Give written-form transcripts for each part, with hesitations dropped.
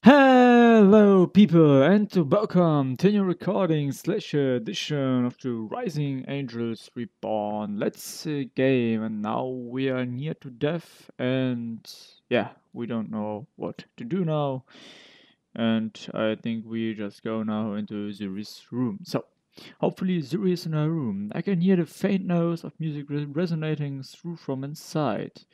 Hello, people, and welcome to new recording slash edition of the Rising Angels Reborn. Let's game, and now we are near to death, and yeah, we don't know what to do now. And I think we just go now into Zuri's room. So, hopefully, Zuri is in her room. I can hear the faint noise of music resonating through from inside.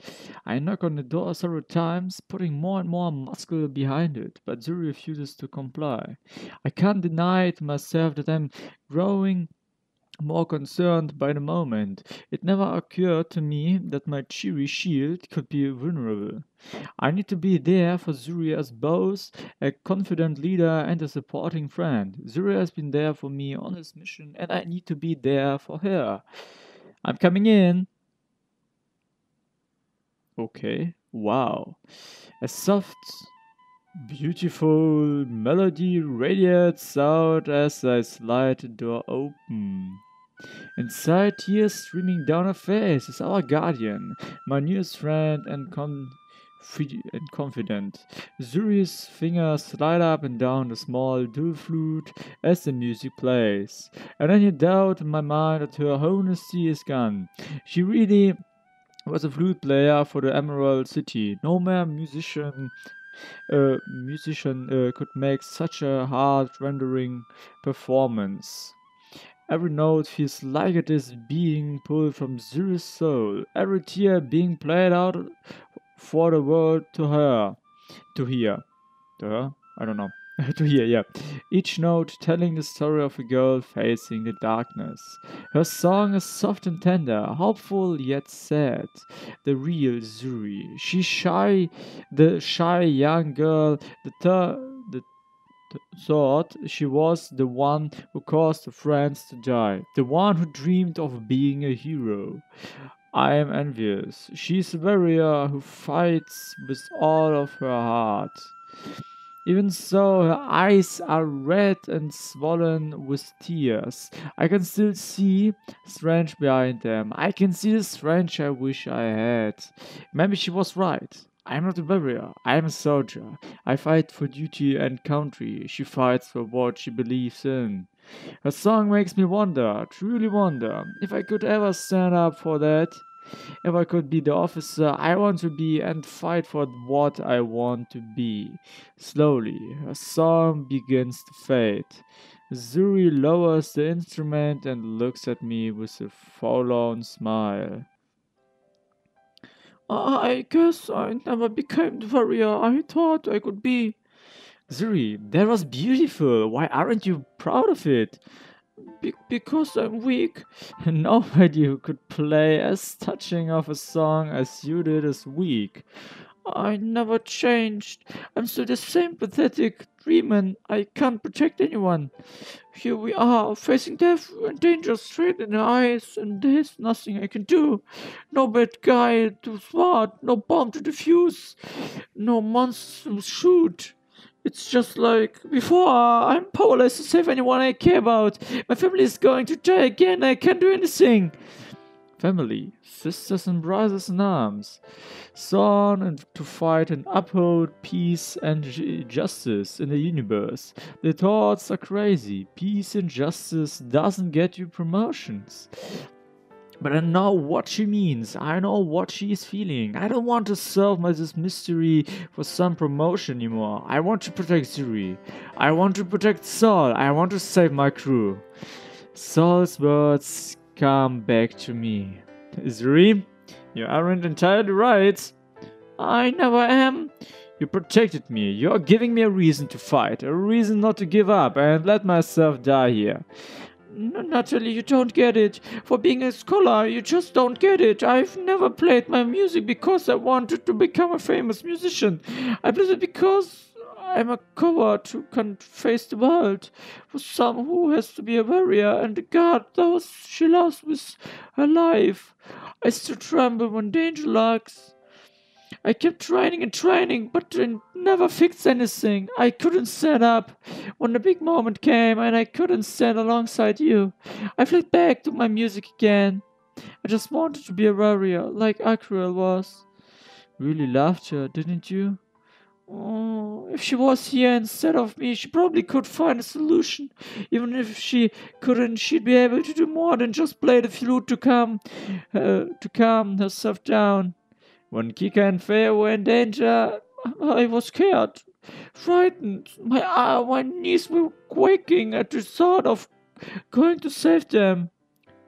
I knock on the door several times, putting more and more muscle behind it, but Zuri refuses to comply. I can't deny to myself that I'm growing more concerned by the moment. It never occurred to me that my cheery shield could be vulnerable. I need to be there for Zuri as both a confident leader and a supporting friend. Zuri has been there for me on this mission, and I need to be there for her. I'm coming in. Okay. Wow. A soft, beautiful melody radiates out as I slide the door open. Inside, tears streaming down her face, is our guardian, my newest friend and confident. Zuri's fingers slide up and down the small dual flute as the music plays. And any doubt in my mind that her honesty is gone. She really was a flute player for the Emerald City. No mere musician could make such a heart-rendering performance. Every note feels like it is being pulled from Zuri's soul. Every tear being played out for the world to hear. To her? I don't know. To hear, yeah. Each note telling the story of a girl facing the darkness. Her song is soft and tender, hopeful yet sad. The real Zuri. The shy young girl, the thought she was the one who caused her friends to die, the one who dreamed of being a hero. I am envious. She's a warrior who fights with all of her heart. Even so, her eyes are red and swollen with tears. I can still see strength behind them. I can see the strength I wish I had. Maybe she was right. I'm not a warrior. I'm a soldier. I fight for duty and country. She fights for what she believes in. Her song makes me wonder, truly wonder, if I could ever stand up for that. If I could be the officer I want to be and fight for what I want to be. Slowly, her song begins to fade. Zuri lowers the instrument and looks at me with a forlorn smile. I guess I never became the warrior I thought I could be. Zuri, that was beautiful. Why aren't you proud of it? Because I'm weak. Nobody who could play as touching of a song as you did is weak. I never changed. I'm still the same pathetic dreamer. I can't protect anyone. Here we are, facing death and danger straight in the eyes, and there's nothing I can do. No bad guy to thwart, no bomb to defuse, no monster to shoot. It's just like before. I'm powerless to save anyone I care about. My family is going to die again. I can't do anything. Family, sisters and brothers in arms, sworn and to fight and uphold peace and justice in the universe. The thoughts are crazy. Peace and justice doesn't get you promotions. But I know what she means. I know what she is feeling. I don't want to solve this mystery for some promotion anymore. I want to protect Zuri. I want to protect Saul. I want to save my crew. Saul's words come back to me. Zuri, you aren't entirely right. I never am. You protected me. You're giving me a reason to fight, a reason not to give up and let myself die here. Natalie, you don't get it. For being a scholar, you just don't get it. I've never played my music because I wanted to become a famous musician. I played it because I'm a coward who can't face the world. For some who has to be a warrior and a guard those she loves with her life. I still tremble when danger lurks. I kept training and training, but I never fixed anything. I couldn't stand up when the big moment came, and I couldn't stand alongside you. I fled back to my music again. I just wanted to be a warrior, like Akriel was. Really loved her, didn't you? Oh, if she was here instead of me, she probably could find a solution. Even if she couldn't, she'd be able to do more than just play the flute to calm herself down. When Kika and Faye were in danger, I was scared, frightened. My knees were quaking at the thought of going to save them.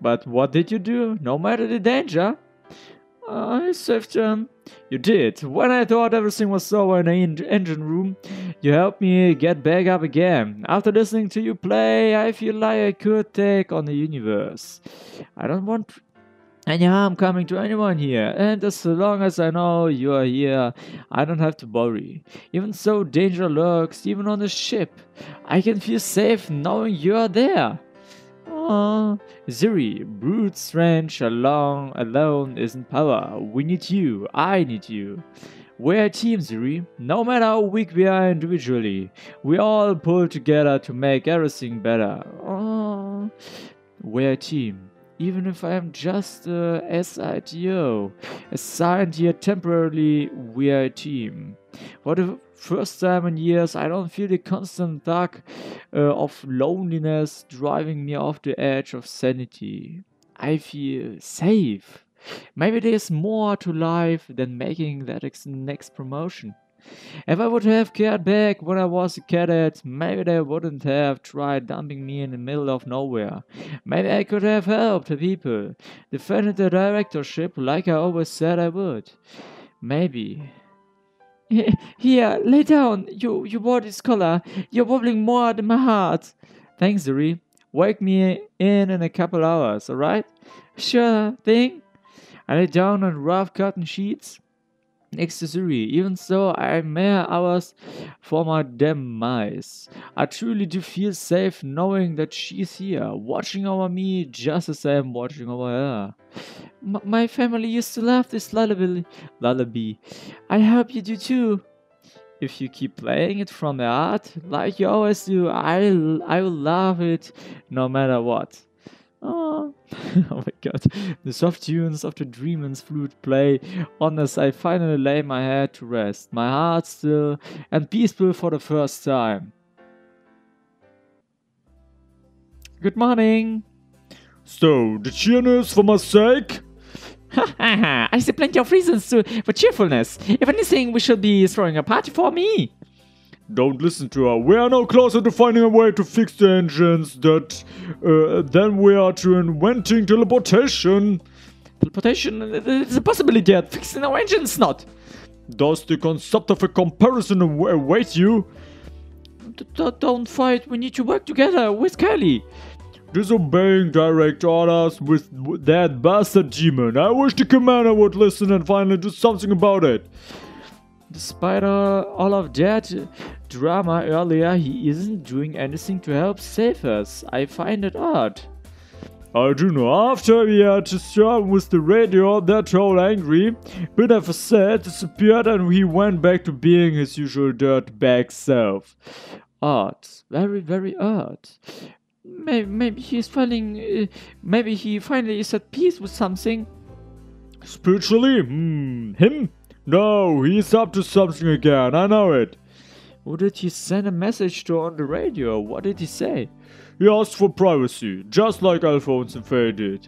But what did you do? No matter the danger, I saved them. You did. When I thought everything was over in the engine room, you helped me get back up again. After listening to you play, I feel like I could take on the universe. I don't want any harm coming to anyone here, and as long as I know you are here, I don't have to worry. Even so, danger lurks, even on the ship. I can feel safe knowing you are there. Oh, Zuri, brute strength alone isn't power. We need you. I need you. We're a team, Zuri. No matter how weak we are individually, we all pull together to make everything better. Oh, we're a team. Even if I am just a SITO, assigned here temporarily, we are a team. For the first time in years, I don't feel the constant tug of loneliness driving me off the edge of sanity. I feel safe. Maybe there's more to life than making that next promotion. If I would have cared back when I was a cadet, maybe they wouldn't have tried dumping me in the middle of nowhere. Maybe I could have helped the people, defended the directorship like I always said I would. Maybe. Here, lay down. You wore this collar. You're wobbling more than my heart. Thanks, Zuri. Wake me in a couple hours, alright? Sure thing. I lay down on rough cotton sheets next to Zuri, even so I'm mere hours for my demise. I truly do feel safe knowing that she's here, watching over me just as I am watching over her. My family used to love this lullaby. I hope you do too. If you keep playing it from the heart, like you always do, I will love it no matter what. Oh. Oh my god. The soft tunes of the Dreamer's flute play on as I finally lay my head to rest, my heart still and peaceful for the first time. Good morning. So, the cheerness for my sake? I see plenty of reasons for cheerfulness. If anything, we should be throwing a party for me. Don't listen to her. We are now closer to finding a way to fix the engines than we are to inventing teleportation. Teleportation is a possibility yet. Fixing our engines not. Does the concept of a comparison await you? Don't fight. We need to work together with Kelly. Disobeying direct orders with that bastard demon. I wish the commander would listen and finally do something about it. Despite all of that drama earlier, he isn't doing anything to help save us. I find it odd. I do know. After we had to start with the radio, that whole angry bit of a set disappeared and he went back to being his usual dirtbag self. Odd. Very, very odd. Maybe he finally is at peace with something. Spiritually? Him? No, he's up to something again, I know it. Who did he send a message to on the radio? What did he say? He asked for privacy, just like Alphonse and Faye did.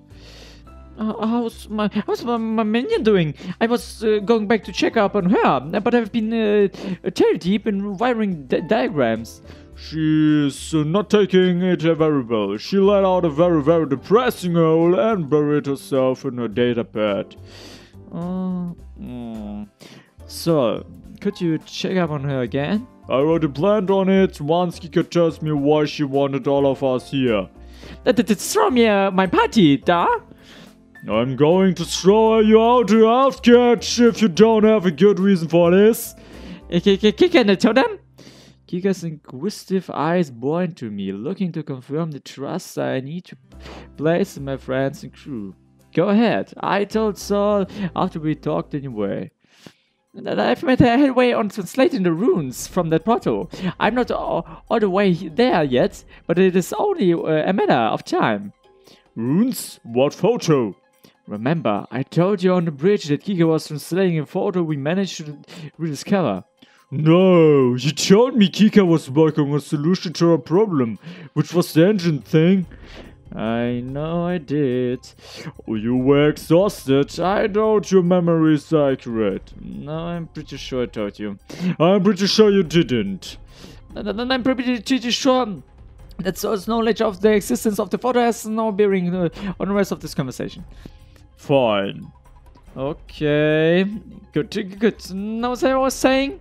How's my minion doing? I was going back to check up on her, but I've been tail deep in wiring diagrams. She's not taking it very well. She let out a very, very depressing howl and buried herself in her data pad. So, could you check up on her again? I already planned on it once Kika tells me why she wanted all of us here. Throw me my party, da? I'm going to throw you out to outskirts if you don't have a good reason for this. Can I tell them? Kika's inquisitive eyes bore into me, looking to confirm the trust I need to place in my friends and crew. Go ahead, I told Saul after we talked anyway. And I've made a headway on translating the runes from that portal. I'm not all the way there yet, but it is only a matter of time. Runes? What photo? Remember, I told you on the bridge that Kika was translating a photo we managed to rediscover. No, you told me Kika was working on a solution to our problem, which was the engine thing. I know I did. You were exhausted. I doubt your memory is accurate. No, I'm pretty sure I told you. I'm pretty sure you didn't. Then I'm pretty sure that Zo's knowledge of the existence of the photo has no bearing on the rest of this conversation. Fine. Okay. Good. Now, as I was saying.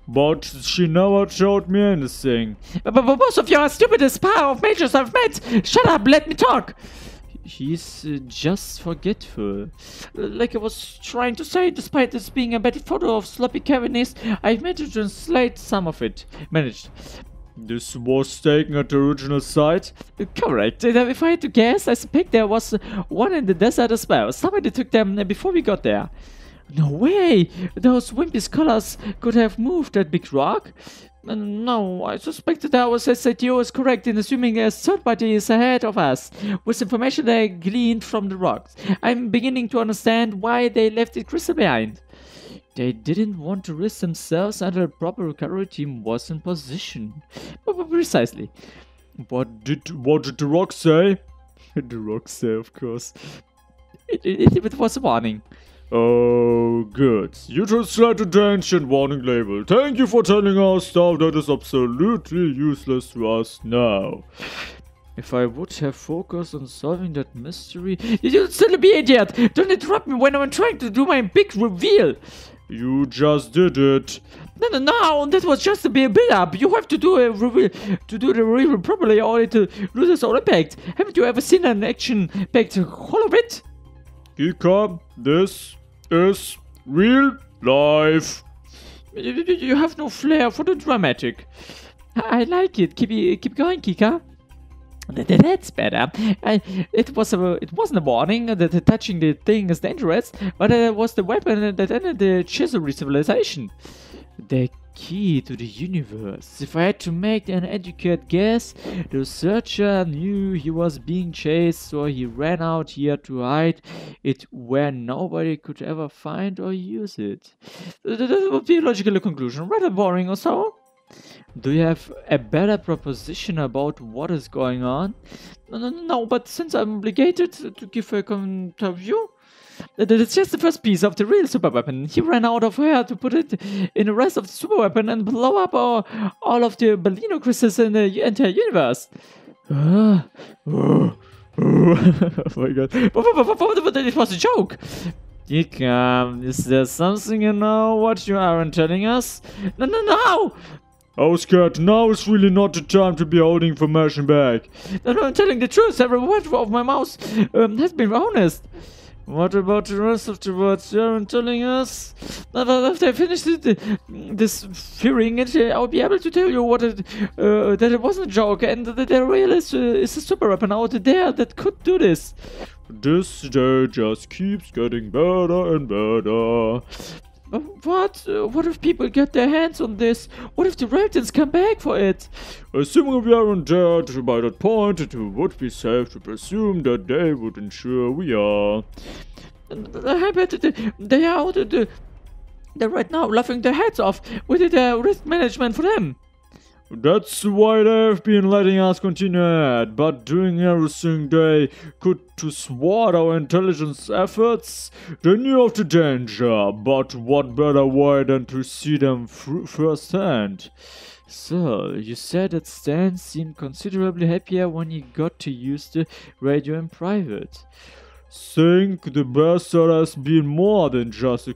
But she never showed me anything. But both of you are stupidest pair of majors I've met. Shut up, let me talk. He's just forgetful. Like I was trying to say, despite this being a better photo of sloppy Kevinist, I've managed to translate some of it. This was taken at the original site? Correct. If I had to guess, I suspect there was one in the desert as well. Somebody took them before we got there. No way! Those wimpy scholars could have moved that big rock? No, I suspect that our SATO is correct in assuming a third party is ahead of us, with information they gleaned from the rocks. I'm beginning to understand why they left it crystal behind. They didn't want to risk themselves until a proper recovery team was in position. Precisely. What did the rock say? The rock say, of course. It was a warning. Oh, good. You translated the ancient warning label. Thank you for telling us stuff that is absolutely useless to us now. If I would have focused on solving that mystery... You'd still be idiot! Don't interrupt me when I'm trying to do my big reveal! You just did it. No, that was just a build-up. You have to do a reveal, to do the reveal properly or it loses all impact. Haven't you ever seen an action-packed Holobit? Kika, this is real life. You have no flair for the dramatic. I like it. Keep going, Kika. That's better. It wasn't a warning that touching the thing is dangerous, but it was the weapon that ended the Zuri civilization. The key to the universe. If I had to make an educated guess, the researcher knew he was being chased, so he ran out here to hide it where nobody could ever find or use it. That would be a logical conclusion. Rather boring or so? Do you have a better proposition about what is going on? No, but since I'm obligated to give a counter view, that's just the first piece of the real super weapon. He ran out of air to put it in the rest of the super weapon and blow up all of the Bellino crystals in the entire universe. Oh my god. It was a joke. Kika, is there something you know what you aren't telling us? No! I was scared. Now is really not the time to be holding information back. No, I'm telling the truth. Every word of my mouth has been honest. What about the rest of the words you aren't telling us? After I finish this hearing, I'll be able to tell you that it wasn't a joke and that there really is a super weapon out there that could do this. This day just keeps getting better and better. What? What if people get their hands on this? What if the Ravens come back for it? Assuming we aren't dead by that point, it would be safe to presume that they would ensure we are. I bet they are out they're right now laughing their heads off with the risk management for them. That's why they've been letting us continue ahead, but doing everything they could to thwart our intelligence efforts. They knew of the danger, but what better way than to see them firsthand? So, you said that Stan seemed considerably happier when he got to use the radio in private. Think the bastard has been more than just a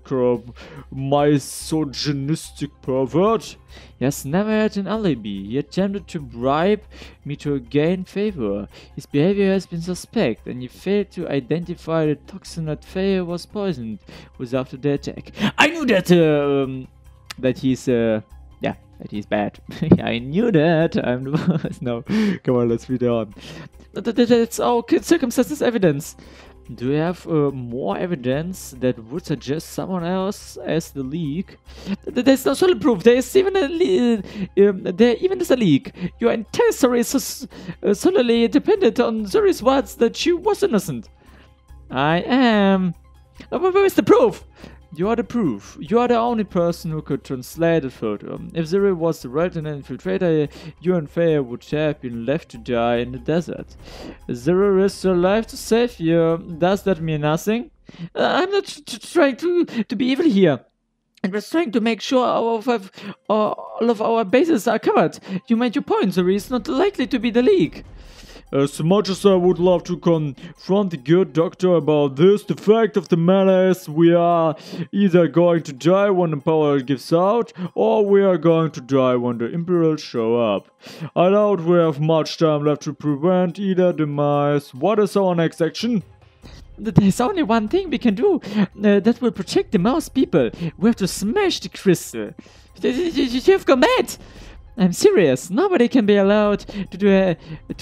misogynistic pervert? He has never had an alibi. He attempted to bribe me to gain favor. His behavior has been suspect, and he failed to identify the toxin that Faye was poisoned with after the attack. I knew that he's bad. I knew that. I'm the boss. No, come on, let's read on. That's all circumstances evidence. Do you have more evidence that would suggest someone else as the leak? There's no solid proof. There's even there's a leak. Your entire story is solely dependent on Zuri's words that she was innocent. I am. Where is the proof? You are the proof. You are the only person who could translate the photo. If Zuri was the Relton infiltrator, you and Freya would have been left to die in the desert. Zuri risked her life to save you. Does that mean nothing? I'm not trying to be evil here. And we're trying to make sure all of our bases are covered. You made your point, Zuri is not likely to be the League. As much as I would love to confront the good doctor about this, the fact of the matter is we are either going to die when the power gives out, or we are going to die when the Imperials show up. I doubt we have much time left to prevent either demise. What is our next action? There's only one thing we can do that will protect the mouse people. We have to smash the crystal. You've gone mad! I'm serious. Nobody can be allowed to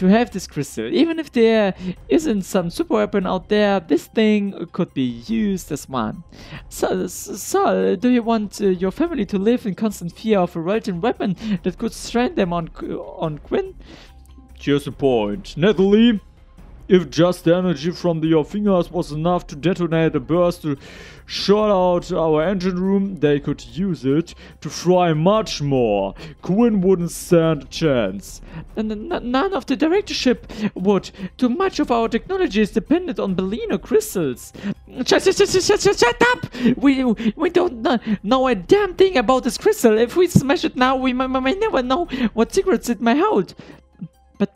have this crystal. Even if there isn't some super weapon out there, this thing could be used as one. So do you want your family to live in constant fear of a Relton weapon that could strand them on Quinn? Here's the point. Natalie, if just the energy from your fingers was enough to detonate a burst to shut out our engine room, they could use it to fry much more. Quinn wouldn't stand a chance. None of the directorship would. Too much of our technology is dependent on Bellino crystals. Shut up! We don't know a damn thing about this crystal. If we smash it now, we may never know what secrets it may hold.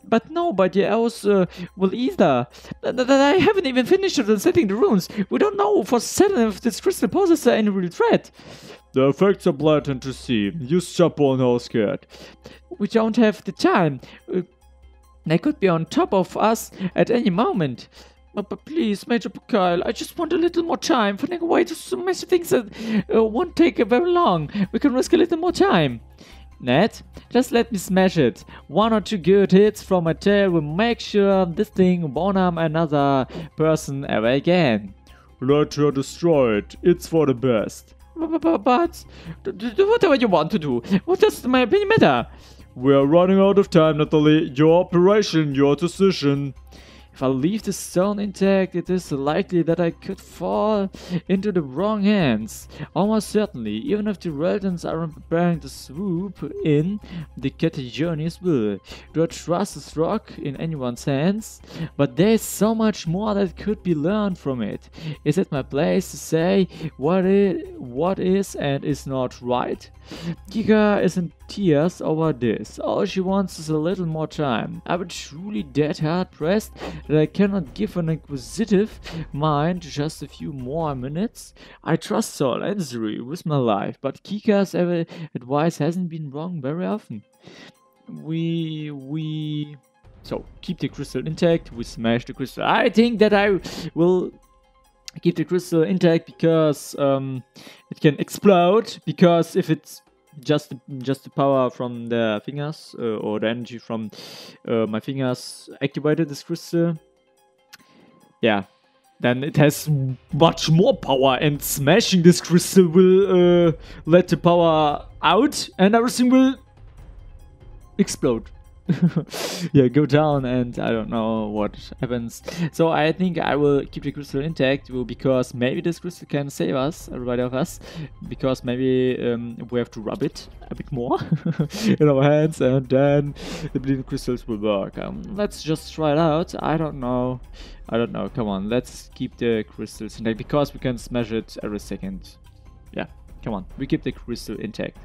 But nobody else will either. I haven't even finished setting the runes. We don't know for certain if this crystal poses any real threat. The effects are blatant to see. You stop on how scared. We don't have the time. They could be on top of us at any moment. But please, Major Kyle, I just want a little more time. Finding a way to smash things that won't take very long. We can risk a little more time. Ned, just let me smash it. 1 or 2 good hits from my tail will make sure this thing won't harm another person ever again. Let her destroy it. It's for the best. But do whatever you want to do. What does my opinion matter? We're running out of time, Natalie. Your operation, your decision. If I leave the stone intact, it is likely that I could fall into the wrong hands. Almost certainly, even if the Reltons aren't preparing to swoop in, the Categonis will. Do I trust this rock in anyone's hands? But there's so much more that could be learned from it. Is it my place to say what is and is not right? Kika is in tears over this. All she wants is a little more time. I'm truly dead hard pressed that I cannot give an inquisitive mind just a few more minutes. I trust Saul and Zuri with my life, but Kika's advice hasn't been wrong very often. So, keep the crystal intact, we smash the crystal. I think that I will keep the crystal intact because it can explode, because if it's just the power from the fingers or the energy from my fingers activated this crystal, yeah, then it has much more power, and smashing this crystal will let the power out and everything will explode. Yeah, go down, and I don't know what happens. So I think I will keep the crystal intact, because maybe this crystal can save us, everybody of us, because maybe we have to rub it a bit more in our hands, and then the bleeding crystals will work. Let's just try it out. I don't know. Come on, let's keep the crystals intact, because we can smash it every second. Yeah, come on, we keep the crystal intact.